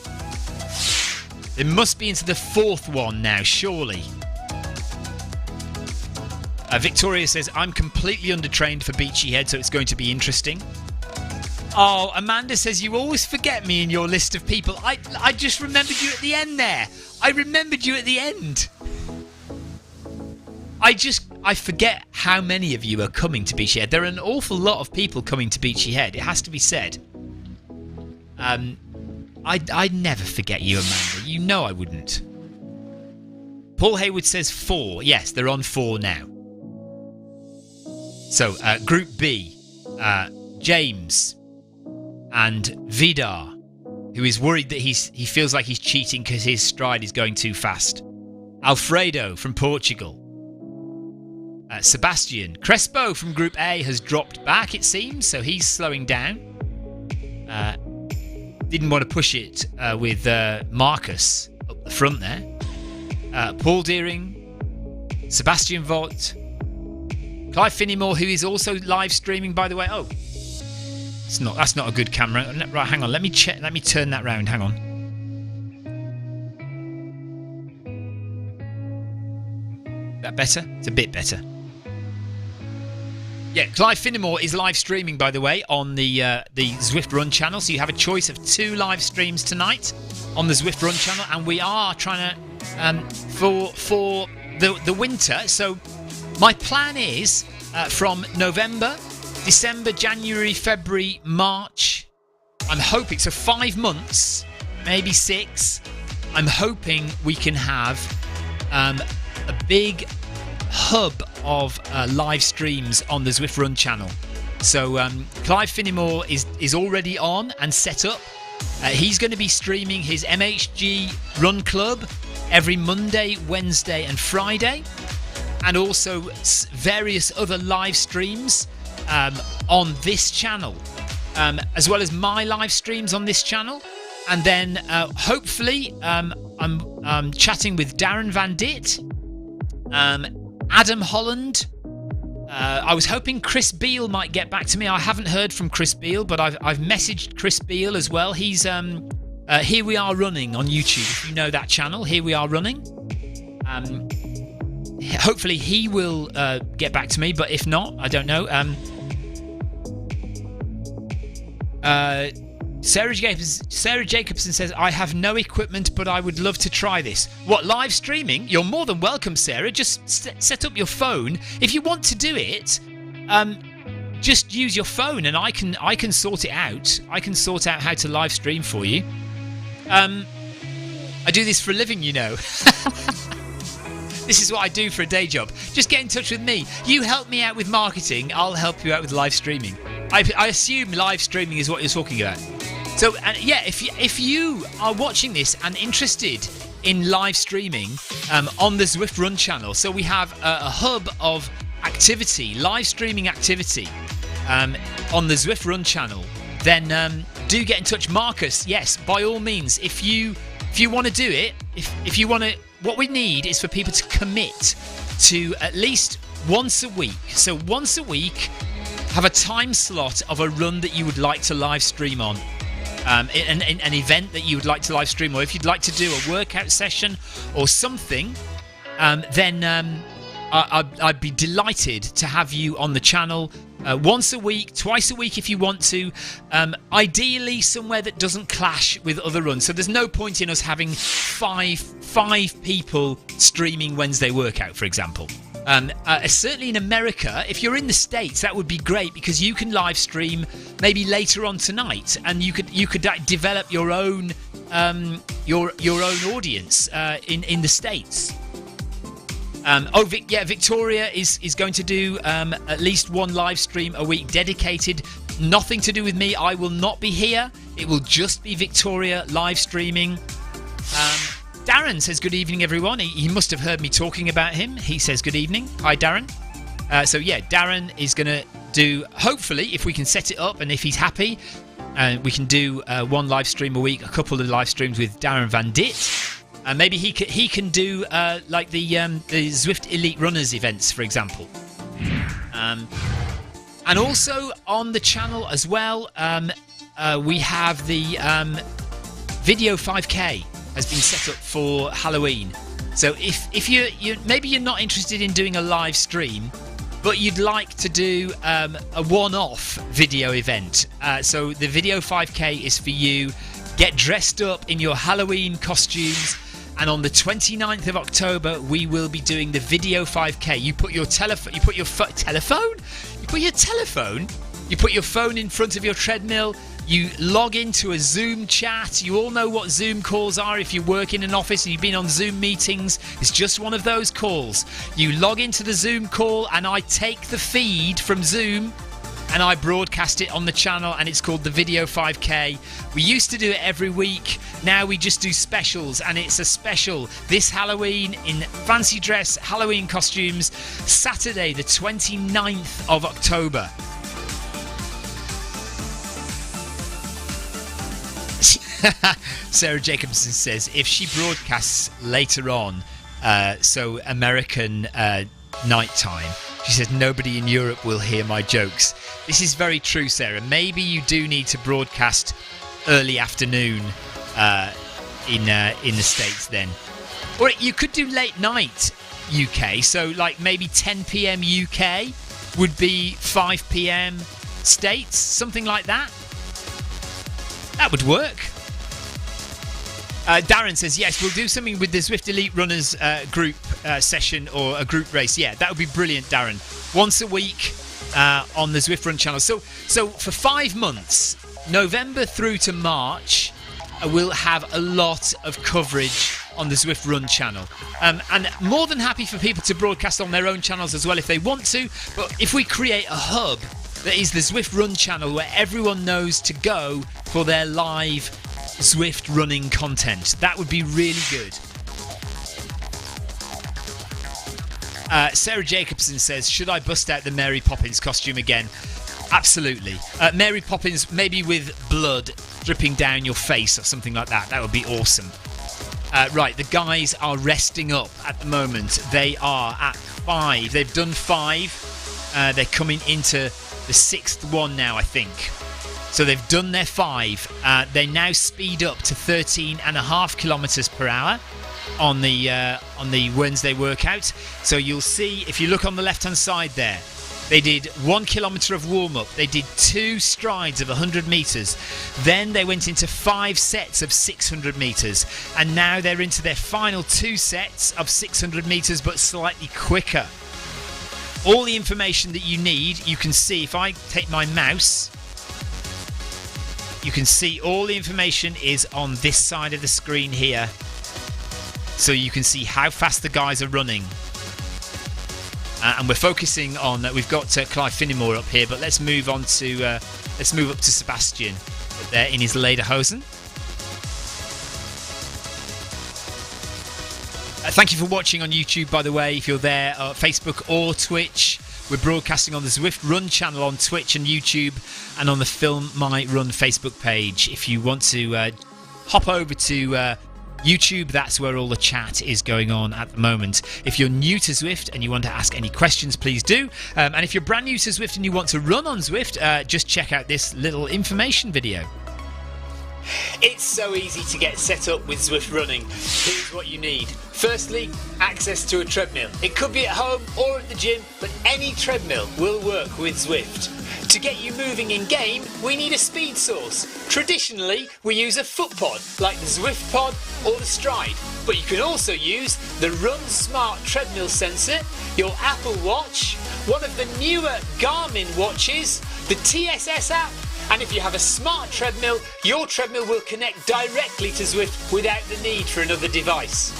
They must be into the fourth one now, surely. Victoria says, I'm completely undertrained for Beachy Head, so it's going to be interesting. Oh, Amanda says, you always forget me in your list of people. I just remembered you at the end there. I remembered you at the end. I forget how many of you are coming to Beachy Head. There are an awful lot of people coming to Beachy Head, it has to be said. I'd never forget you, Amanda. You know I wouldn't. Paul Hayward says 4. Yes, they're on 4 now. So, Group B, James and Vidar, who is worried that he feels like he's cheating because his stride is going too fast. Alfredo from Portugal. Sebastian. Crespo from Group A has dropped back, it seems, so he's slowing down. Didn't want to push it with Marcus up the front there. Paul Deering. Sebastian Vaught. Clive Finnimore, who is also live streaming, by the way. Oh, that's not a good camera. Right, hang on. Let me check. Let me turn that round. Hang on. That better? It's a bit better. Yeah, Clive Finnimore is live streaming, by the way, on the Zwift Run channel. So you have a choice of 2 live streams tonight on the Zwift Run channel, and we are trying to for the winter. So my plan is from November, December, January, February, March. I'm hoping, so 5 months, maybe 6. I'm hoping we can have a big hub of live streams on the Zwift Run channel. So Clive Finnimore is already on and set up. He's going to be streaming his MHG Run Club every Monday, Wednesday and Friday, and also various other live streams on this channel, as well as my live streams on this channel. And then hopefully I'm chatting with Darren Van Dit, Adam Holland. I was hoping Chris Beale might get back to me. I haven't heard from Chris Beale, but I've messaged Chris Beale as well. He's Here We Are Running on YouTube, if you know that channel. Here We Are Running. Hopefully he will get back to me, but if not, I don't know. Sarah Jacobson says, I have no equipment, but I would love to try this. What, live streaming? You're more than welcome, Sarah. Just set up your phone. If you want to do it, just use your phone and I can sort it out. I can sort out how to live stream for you. I do this for a living, you know. This is what I do for a day job. Just get in touch with me. You help me out with marketing, I'll help you out with live streaming. I assume live streaming is what you're talking about. So, yeah, if you are watching this and interested in live streaming on the Zwift Run channel, so we have a hub of activity, live streaming activity on the Zwift Run channel, then do get in touch. Marcus, yes, by all means, if you want to do it, if you want to, what we need is for people to commit to at least once a week. So once a week, have a time slot of a run that you would like to live stream on. An event that you would like to live stream, or if you'd like to do a workout session or something, then I'd be delighted to have you on the channel once a week, twice a week if you want to, ideally somewhere that doesn't clash with other runs. So there's no point in us having five people streaming Wednesday workout, for example. Certainly in America, if you're in the States, that would be great because you can live stream maybe later on tonight, and you could develop your own audience in the States. Victoria is going to do at least one live stream a week dedicated. Nothing to do with me. I will not be here. It will just be Victoria live streaming. Darren says, good evening, everyone. He must have heard me talking about him. He says, good evening. Hi, Darren. So, yeah, Darren is going to do, hopefully, if we can set it up and if he's happy, we can do one live stream a week, a couple of live streams with Darren Van Dit. Maybe he can do like the Zwift Elite Runners events, for example. And also on the channel as well, we have the video 5K has been set up for Halloween. So if you maybe you're not interested in doing a live stream, but you'd like to do a one-off video event, so the video 5K is for you. Get dressed up in your Halloween costumes, and on the 29th of October we will be doing the video 5K. You put your telephone, you put your phone in front of your treadmill. You log into a Zoom chat. You all know what Zoom calls are. If you work in an office and you've been on Zoom meetings, it's just one of those calls. You log into the Zoom call and I take the feed from Zoom and I broadcast it on the channel, and it's called the Video 5K. We used to do it every week. Now we just do specials, and it's a special this Halloween in fancy dress Halloween costumes, Saturday the 29th of October. Sarah Jacobson says if she broadcasts later on, so American night time, she says nobody in Europe will hear my jokes. This is very true, Sarah. Maybe you do need to broadcast early afternoon in the States then, or you could do late night UK. So like maybe 10 p.m. UK would be 5 p.m. States, something like that. That would work. Darren says, yes, we'll do something with the Zwift Elite Runners group session or a group race. Yeah, that would be brilliant, Darren. Once a week on the Zwift Run channel. So for 5 months, November through to March, we'll have a lot of coverage on the Zwift Run channel. And more than happy for people to broadcast on their own channels as well if they want to. But if we create a hub that is the Zwift Run channel where everyone knows to go for their live Zwift running content, that would be really good. Sarah Jacobson says, should I bust out the Mary Poppins costume again? Absolutely. Mary Poppins, maybe with blood dripping down your face or something like that. That would be awesome. Right, the guys are resting up at the moment. They are at 5. They've done 5. They're coming into the 6th one now, I think. So they've done their 5. They now speed up to 13.5 kilometres per hour on the Wednesday workout. So you'll see, if you look on the left-hand side there, they did 1 kilometre of warm-up. They did 2 strides of 100 metres. Then they went into 5 sets of 600 metres. And now they're into their final 2 sets of 600 metres, but slightly quicker. All the information that you need, you can see. If I take my mouse, you can see all the information is on this side of the screen here. So you can see how fast the guys are running. And we're focusing on we've got Clive Finnimore up here, but let's move on to let's move up to Sebastian there in his lederhosen. Thank you for watching on YouTube, by the way. If you're there, Facebook or Twitch, we're broadcasting on the Zwift Run channel on Twitch and YouTube, and on the Film My Run Facebook page. If you want to hop over to YouTube, that's where all the chat is going on at the moment. If you're new to Zwift and you want to ask any questions, please do. And if you're brand new to Zwift and you want to run on Zwift, just check out this little information video. It's so easy to get set up with Zwift running. Here's what you need. Firstly, access to a treadmill. It could be at home or at the gym, but any treadmill will work with Zwift. To get you moving in game, we need a speed source. Traditionally, we use a foot pod, like the Zwift Pod or the Stride, but you can also use the Run Smart treadmill sensor, your Apple Watch, one of the newer Garmin watches, the TSS app, and if you have a smart treadmill, your treadmill will connect directly to Zwift without the need for another device.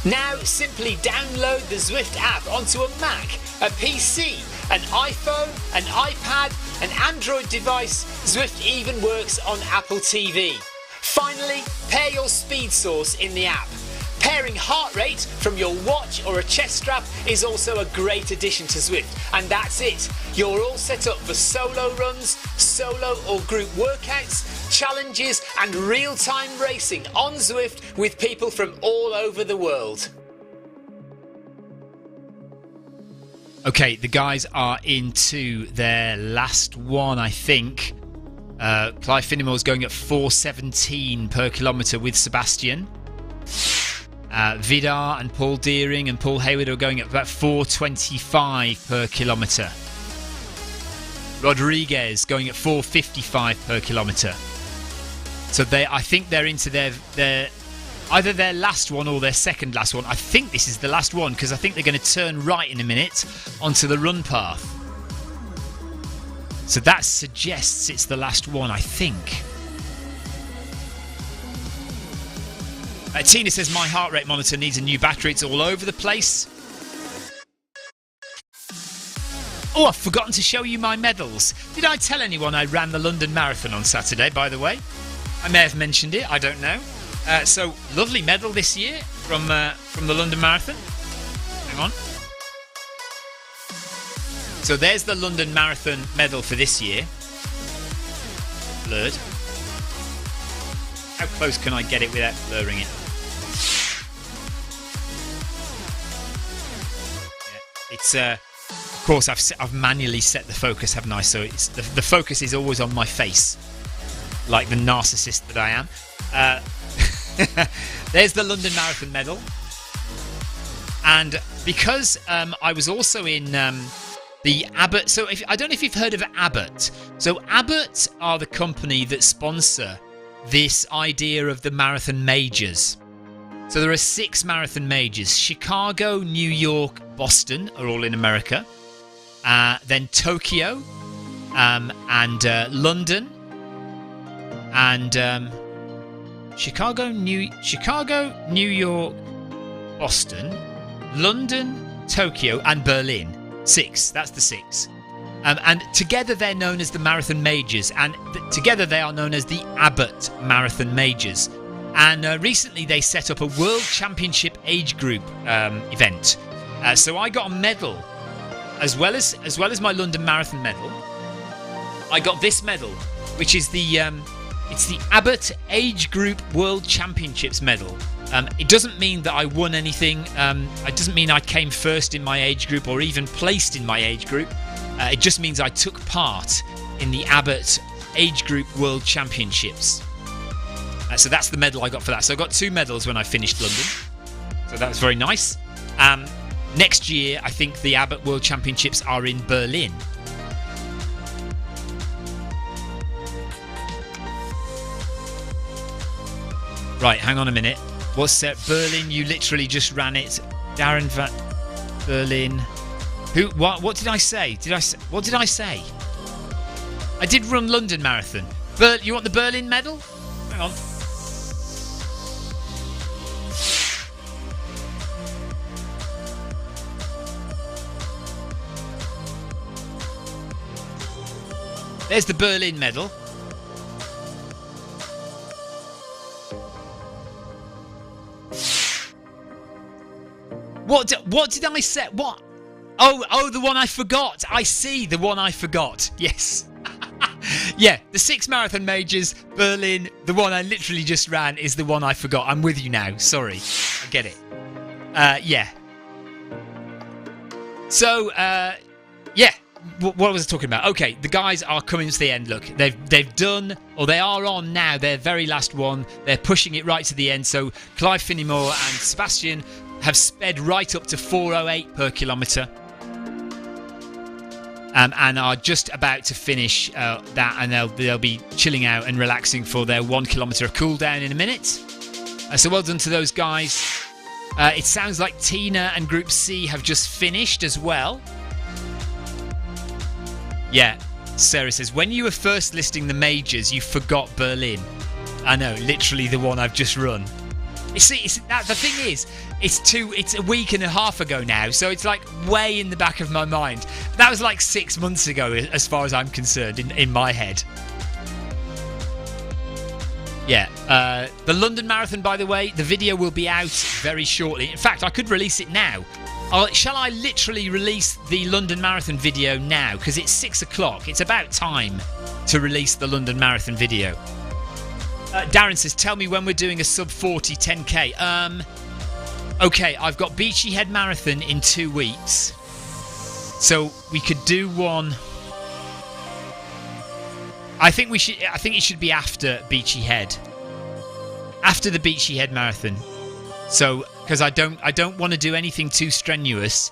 Now simply download the Zwift app onto a Mac, a PC, an iPhone, an iPad, an Android device. Zwift even works on Apple TV. Finally, pair your speed source in the app. Pairing heart rate from your watch or a chest strap is also a great addition to Zwift. And that's it. You're all set up for solo runs, solo or group workouts, challenges and real-time racing on Zwift with people from all over the world. Okay, the guys are into their last one, I think. Clive Finnemore's going at 4:17 per kilometre with Sebastian. Vidar and Paul Deering and Paul Hayward are going at about 4:25 per kilometre. Rodriguez going at 4:55 per kilometre. So I think they're into their either their last one or their second last one. I think this is the last one because I think they're going to turn right in a minute onto the run path. So that suggests it's the last one, I think. Tina says my heart rate monitor needs a new battery. It's all over the place. Oh, I've forgotten to show you my medals. Did I tell anyone I ran the London Marathon on Saturday, by the way? I may have mentioned it, I don't know. So, lovely medal this year from the London Marathon. Hang on. So there's the London Marathon medal for this year. Blurred. How close can I get it without blurring it? Yeah, it's of course I've manually set the focus, haven't I? So it's the focus is always on my face, like the narcissist that I am. There's the London Marathon medal, and because I was also in the Abbott. So I don't know if you've heard of Abbott. So Abbott are the company that sponsor this idea of the marathon majors. So there are 6 marathon majors. Chicago, New York, Boston are all in America. Then Tokyo and London and Chicago, New York, Boston, London, Tokyo and Berlin. 6. That's the 6. And together they're known as the Marathon Majors, and together they are known as the Abbott Marathon Majors. And recently they set up a World Championship age group event. So I got a medal, as well as my London Marathon medal. I got this medal, which is it's the Abbott Age Group World Championships medal. It doesn't mean that I won anything. It doesn't mean I came first in my age group or even placed in my age group. It just means I took part in the Abbott Age Group World Championships. So that's the medal I got for that. So I got 2 medals when I finished London. So that was very nice. Next year, I think the Abbott World Championships are in Berlin. Right, hang on a minute. What's that? Berlin, you literally just ran it. Darren Van Berlin. Who? What did I say? What did I say? I did run London Marathon. You want the Berlin medal? Hang on. There's the Berlin medal. What did I say? What? Oh, the one I forgot. I see, the one I forgot. Yes. Yeah, the 6 marathon majors, Berlin, the one I literally just ran is the one I forgot. I'm with you now. Sorry. I get it. Yeah. So, yeah. What was I talking about? Okay, the guys are coming to the end. Look, they've done, or they are on now, their very last one. They're pushing it right to the end. So Clive Finnimore and Sebastian have sped right up to 4:08 per kilometre, and are just about to finish that, and they'll be chilling out and relaxing for their 1 kilometre of cool down in a minute. So well done to those guys. It sounds like Tina and Group C have just finished as well. Yeah, Sarah says, when you were first listing the majors, you forgot Berlin. I know, literally the one I've just run. You see, the thing is, it's a week and a half ago now, so it's like way in the back of my mind. That was like 6 months ago, as far as I'm concerned, in my head. Yeah, the London Marathon, by the way, the video will be out very shortly. In fact, I could release it now. Shall I literally release the London Marathon video now? Because it's 6 o'clock. It's about time to release the London Marathon video. Darren says, tell me when we're doing a sub 40 10k. Okay, I've got Beachy Head Marathon in 2 weeks. So we could do one. I think it should be after Beachy Head. After the Beachy Head Marathon. So, because I don't want to do anything too strenuous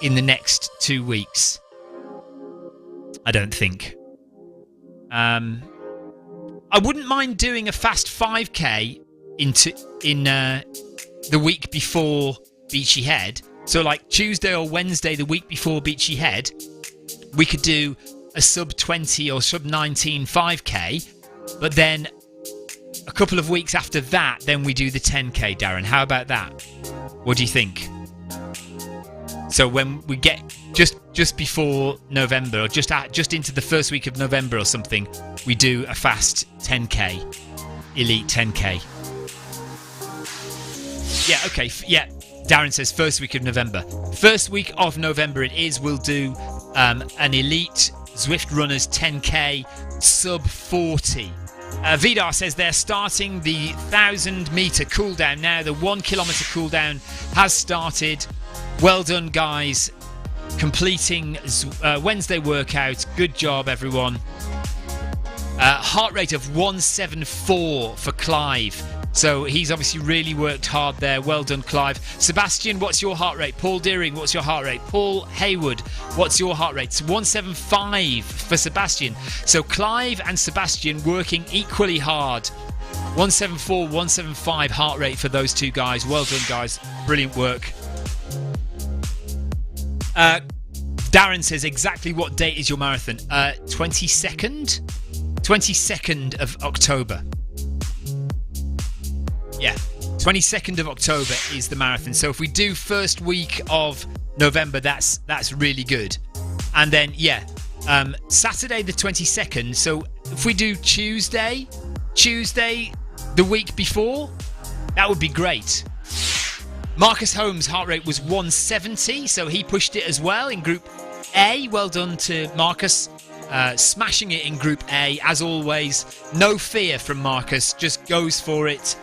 in the next 2 weeks. I don't think. I wouldn't mind doing a fast 5k in the week before Beachy Head. So like Tuesday or Wednesday, the week before Beachy Head, we could do a sub 20 or sub 19 5k. But then a couple of weeks after that, then we do the 10k, Darren. How about that? What do you think? So when we get just before November, or just into the first week of November or something, we do a fast 10k, elite 10k. Yeah, okay, yeah. Darren says first week of November. First week of November it is. We'll do an elite Zwift Runners 10k sub 40. Vidar says they're starting the 1,000-meter cooldown now. The 1 kilometre cooldown has started. Well done, guys. Completing Wednesday workout. Good job, everyone. Heart rate of 174 for Clive. So he's obviously really worked hard there. Well done, Clive. Sebastian, what's your heart rate? Paul Deering, what's your heart rate? Paul Haywood, what's your heart rate? It's 175 for Sebastian. So Clive and Sebastian working equally hard. 174, 175 heart rate for those two guys. Well done, guys. Brilliant work. Darren says, exactly what date is your marathon? 22nd? 22nd of October. Yeah, 22nd of October is the marathon. So if we do first week of November, that's really good. And then, yeah, Saturday the 22nd. So if we do Tuesday the week before, that would be great. Marcus Holmes' heart rate was 170, so he pushed it as well in Group A. Well done to Marcus. Smashing it in Group A, as always. No fear from Marcus, just goes for it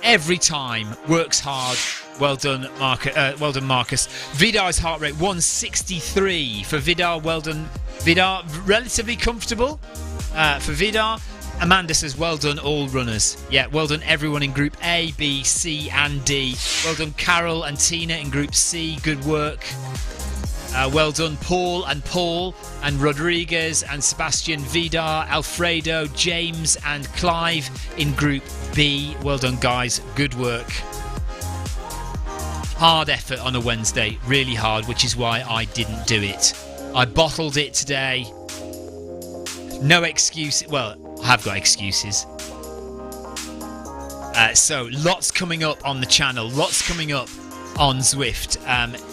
every time, works hard. Well done, Marcus. Vidar's heart rate 163 for Vidar. Well done, Vidar. Relatively comfortable for Vidar. Amanda says, well done, all runners. Yeah, well done, everyone in Group A, B, C, and D. Well done, Carol and Tina in Group C. Good work. Well done, Paul and Rodriguez and Sebastian, Vidar, Alfredo, James and Clive in Group B. Well done, guys. Good work. Hard effort on a Wednesday. Really hard, which is why I didn't do it. I bottled it today. No excuse. Well, I have got excuses. So, lots coming up on the channel. Lots coming up on Zwift.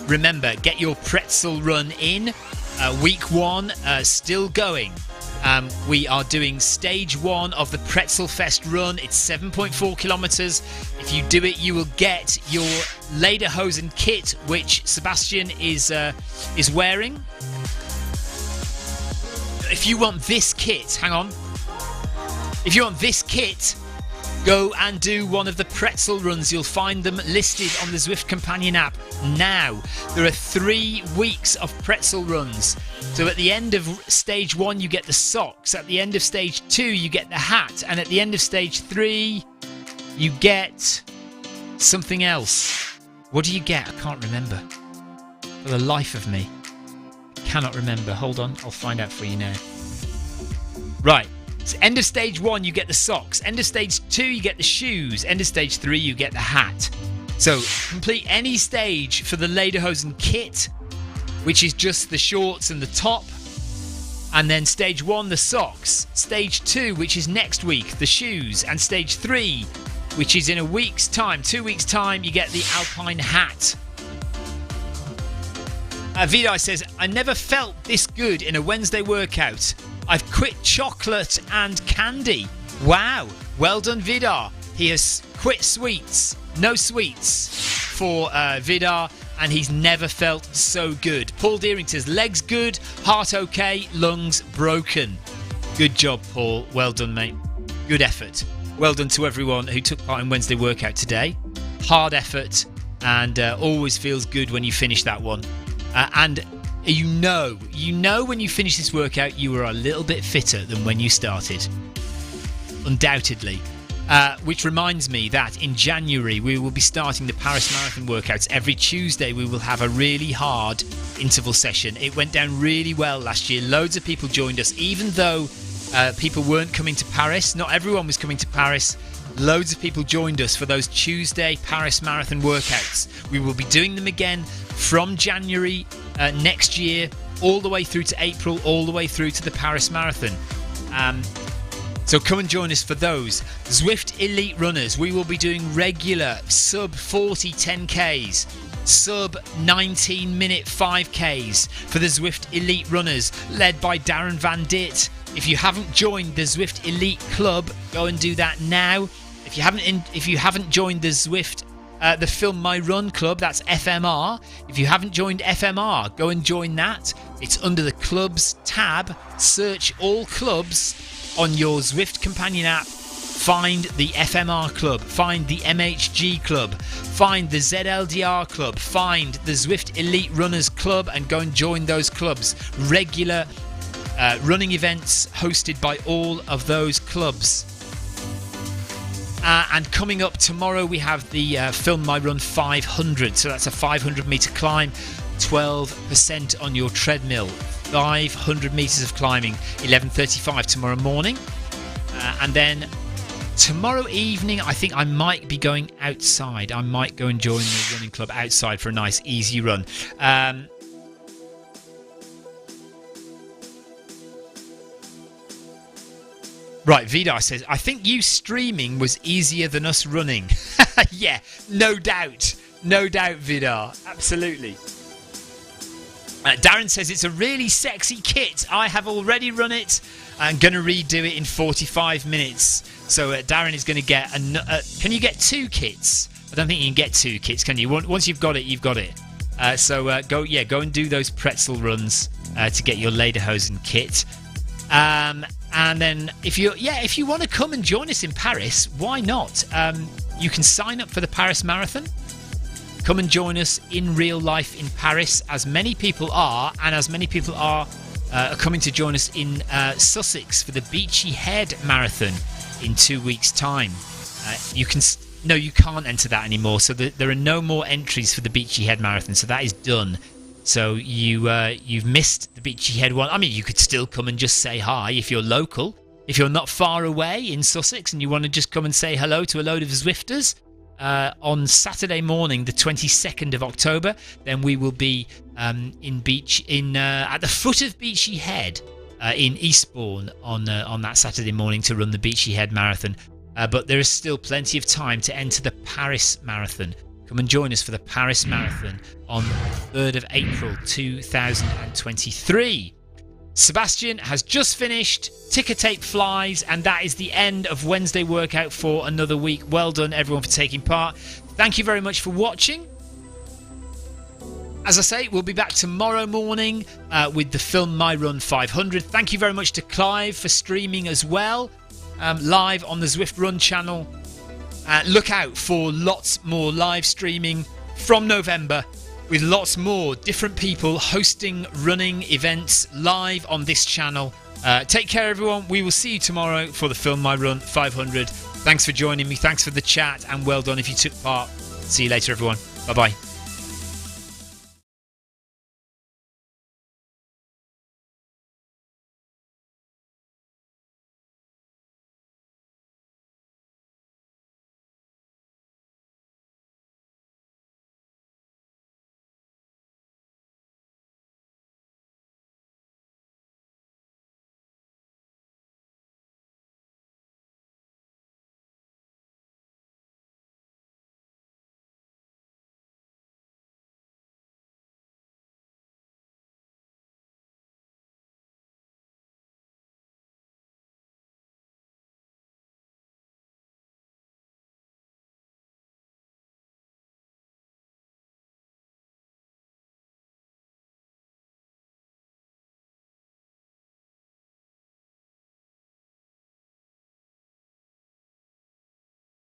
Remember, get your pretzel run in. Week 1 still going. We are doing stage 1 of the Pretzel Fest run. It's 7.4 kilometres. If you do it, you will get your Lederhosen kit, which Sebastian is wearing. If you want this kit, hang on. If you want this kit, go and do one of the pretzel runs. You'll find them listed on the Zwift Companion app now. There are 3 weeks of pretzel runs. So at the end of stage 1, you get the socks. At the end of stage 2, you get the hat. And at the end of stage 3, you get something else. What do you get? I can't remember. For the life of me. I cannot remember. Hold on. I'll find out for you now. Right. So end of stage 1, you get the socks. End of stage 2, you get the shoes. End of stage 3, you get the hat. So complete any stage for the Lederhosen kit, which is just the shorts and the top. And then stage 1, the socks. Stage 2, which is next week, the shoes. And stage 3, which is in a week's time, 2 weeks' time, you get the alpine hat. Vidar says, I never felt this good in a Wednesday workout. I've quit chocolate and candy. Wow. Well done, Vidar. He has quit sweets. No sweets for Vidar, and he's never felt so good. Paul Deering says, legs good, heart okay, lungs broken. Good job, Paul. Well done, mate. Good effort. well done to everyone who took part in Wednesday workout today. Hard effort, and always feels good when you finish that one. And you know when you finish this workout, you are a little bit fitter than when you started. Undoubtedly. Which reminds me that in January we will be starting the Paris Marathon workouts. Every Tuesday we will have a really hard interval session. It went down really well last year. Loads of people joined us, even though people weren't coming to Paris. Not everyone was coming to Paris. Loads of people joined us for those Tuesday Paris Marathon workouts. We will be doing them again from January next year, all the way through to April, all the way through to the Paris Marathon. So come and join us for those. Zwift Elite Runners, we will be doing regular sub 40 10Ks, sub 19 minute 5Ks for the Zwift Elite Runners, led by Darren Van Dit. If you haven't joined the Zwift Elite Club, go and do that now. If you haven't joined the Zwift the Film My Run Club, that's FMR. If you haven't joined FMR, go and join that. It's under the clubs tab. Search all clubs on your Zwift companion app. Find the FMR club, find the MHG club, find the ZLDR club, find the Zwift Elite Runners club, and go and join those clubs. Regular running events hosted by all of those clubs. And coming up tomorrow, we have the Film My Run 500. So that's a 500 metre climb, 12% on your treadmill. 500 metres of climbing, 11:35 tomorrow morning. And then tomorrow evening, I think I might be going outside. I might go and join the running club outside for a nice, easy run. Right, Vidar says, I think you streaming was easier than us running. Yeah, no doubt. No doubt, Vidar. Absolutely. Darren says, it's a really sexy kit. I have already run it. I'm going to redo it in 45 minutes. So Darren is going to get... can you get 2 kits? I don't think you can get 2 kits, can you? Once you've got it, you've got it. So go and do those pretzel runs to get your lederhosen kit. And then if you want to come and join us in Paris, why not? You can sign up for the Paris Marathon. Come and join us in real life in Paris, as many people are, and as many people are coming to join us in Sussex for the Beachy Head Marathon in 2 weeks' time. You can't enter that anymore. So there are no more entries for the Beachy Head Marathon. So that is done. So you've missed the Beachy Head one. I mean, you could still come and just say hi if you're local. If you're not far away in Sussex and you want to just come and say hello to a load of Zwifters. On Saturday morning, the 22nd of October, then we will be at the foot of Beachy Head in Eastbourne on that Saturday morning to run the Beachy Head Marathon. But there is still plenty of time to enter the Paris Marathon. Come and join us for the Paris Marathon on the 3rd of April 2023. Sebastian has just finished, ticker tape flies, and that is the end of Wednesday workout for another week. Well done everyone for taking part. Thank you very much for watching. As I say, we'll be back tomorrow morning with the Film My Run 500. Thank you very much to Clive for streaming as well, live on the Zwift Run channel. Look out for lots more live streaming from November, with lots more different people hosting running events live on this channel. Take care, everyone. We will see you tomorrow for the Film My Run 500. Thanks for joining me. Thanks for the chat, and well done if you took part. See you later, everyone. Bye-bye.